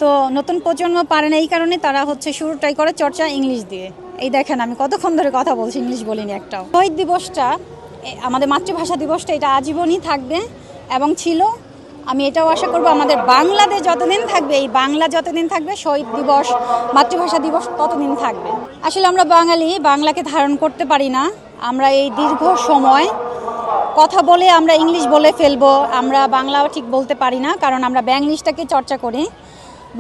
তো নতুন প্রজন্ম পারে না, এই কারণে তারা হচ্ছে শুরুটাই করে চর্চা ইংলিশ দিয়ে। এই দেখেন আমি কতক্ষণ ধরে কথা বলছি, ইংলিশ বলিনি একটাও। শহীদ দিবসটা, আমাদের মাতৃভাষা দিবসটা, এটা আজীবনই থাকবে এবং ছিল। আমি এটাও আশা করব আমাদের বাংলাদেশ যতদিন থাকবে, এই বাংলা যতদিন থাকবে, শহীদ দিবস, মাতৃভাষা দিবস ততদিন থাকবে। আসলে আমরা বাঙালি, বাংলাকে ধারণ করতে পারি না। আমরা এই দীর্ঘ সময় কথা বলে আমরা ইংলিশ বলে ফেলবো, আমরা বাংলাও ঠিক বলতে পারি না, কারণ আমরা ব্যাংলিশটাকে চর্চা করি,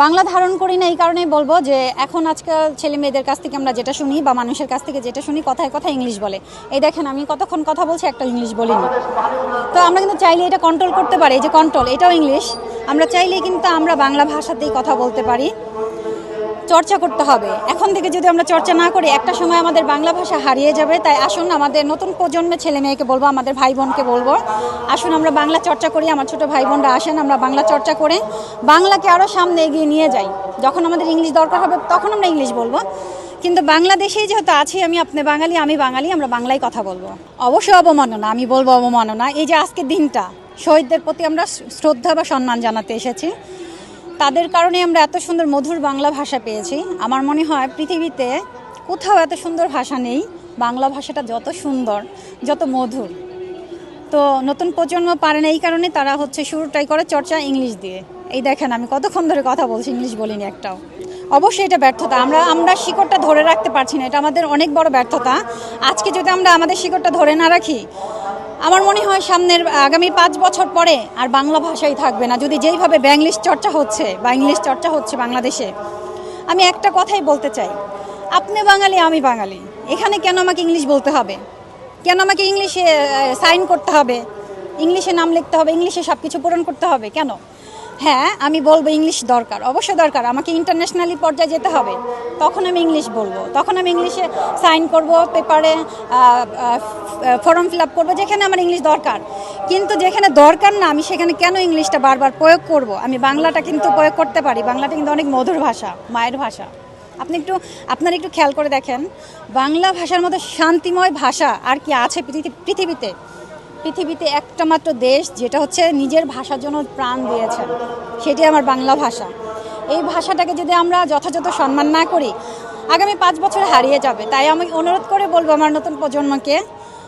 বাংলা ধারণ করি না। এই কারণেই বলবো যে এখন আজকাল ছেলে মেয়েদের কাছ থেকে আমরা যেটা শুনি বা মানুষের কাছ থেকে যেটা শুনি, কথায় কথায় ইংলিশ বলে। এই দেখেন আমি কতক্ষণ কথা বলছি, একটা ইংলিশ বলিনি। তো আমরা কিন্তু চাইলে এটা কন্ট্রোল করতে পারি, এই যে কন্ট্রোল, এটাও ইংলিশ। আমরা চাইলেই কিন্তু আমরা বাংলা ভাষাতেই কথা বলতে পারি। চর্চা করতে হবে। এখন থেকে যদি আমরা চর্চা না করি, একটা সময় আমাদের বাংলা ভাষা হারিয়ে যাবে। তাই আসুন, আমাদের নতুন প্রজন্মের ছেলে মেয়েকে বলবো, আমাদের ভাই বোনকে বলবো, আসুন আমরা বাংলা চর্চা করি। আমার ছোট ভাই বোনরা আসেন, আমরা বাংলা চর্চা করে বাংলাকে আরও সামনে এগিয়ে নিয়ে যাই। যখন আমাদের ইংলিশ দরকার হবে তখন আমরা ইংলিশ বলবো, কিন্তু বাংলাদেশেই যেহেতু আছি, আমি বাঙালি, আমরা বাংলায় কথা বলবো। অবশ্যই অবমাননা, আমি বলবো অবমাননা। এই যে আজকের দিনটা, শহীদদের প্রতি আমরা শ্রদ্ধা বা সম্মান জানাতে এসেছি। তাদের কারণে আমরা এত সুন্দর মধুর বাংলা ভাষা পেয়েছি। আমার মনে হয় পৃথিবীতে কোথাও এত সুন্দর ভাষা নেই। বাংলা ভাষাটা যত সুন্দর, যত মধুর। তো নতুন প্রজন্ম পারে না, এই কারণে তারা হচ্ছে শুরুটাই করে চর্চা ইংলিশ দিয়ে। এই দেখেন আমি কতক্ষণ ধরে কথা বলছি, ইংলিশ বলিনি একটাও। অবশ্যই এটা ব্যর্থতা, আমরা শিকড়টা ধরে রাখতে পারছি না, এটা আমাদের অনেক বড় ব্যর্থতা। আজকে যদি আমরা আমাদের শিকড়টা ধরে না রাখি, আমার মনে হয় সামনের আগামী 5 বছর পরে আর বাংলা ভাষাই থাকবে না। যদি যেইভাবে ব্যাংলিশ চর্চা হচ্ছে বা ইংলিশ চর্চা হচ্ছে বাংলাদেশে, আমি একটা কথাই বলতে চাই, আপনি বাঙালি, আমি বাঙালি, এখানে কেন আমাকে ইংলিশ বলতে হবে? কেন আমাকে ইংলিশে সাইন করতে হবে, ইংলিশে নাম লিখতে হবে, ইংলিশে সব কিছু পূরণ করতে হবে কেন? হ্যাঁ, আমি বলবো ইংলিশ দরকার, অবশ্যই দরকার। আমাকে ইন্টারন্যাশনালি পর্যায়ে যেতে হবে, তখন আমি ইংলিশ বলবো, তখন আমি ইংলিশে সাইন করব, পেপারে ফর্ম ফিল আপ করবো, যেখানে আমার ইংলিশ দরকার। কিন্তু যেখানে দরকার না, আমি সেখানে কেন ইংলিশটা বারবার প্রয়োগ করব? আমি বাংলাটা কিন্তু প্রয়োগ করতে পারি। বাংলাটা কিন্তু অনেক মধুর ভাষা, মায়ের ভাষা। আপনারা একটু খেয়াল করে দেখেন, বাংলা ভাষার মতো শান্তিময় ভাষা আর কি আছে পৃথিবীতে? পৃথিবীতে একটা মাত্র দেশ যেটা হচ্ছে নিজের ভাষার জন্য প্রাণ দিয়েছেন, সেটি আমার বাংলা ভাষা। এই ভাষাটাকে যদি আমরা যথাযথ সম্মান না করি, আগামী 5 বছর হারিয়ে যাবে। তাই আমি অনুরোধ করে বলবো আমার নতুন প্রজন্মকে,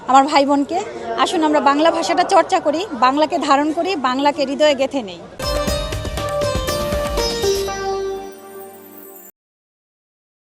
আমার ভাই বোনকে, আসুন আমরা বাংলা ভাষাটা চর্চা করি, বাংলাকে ধারণ করি, বাংলাকে হৃদয়ে গেঁথে নেই।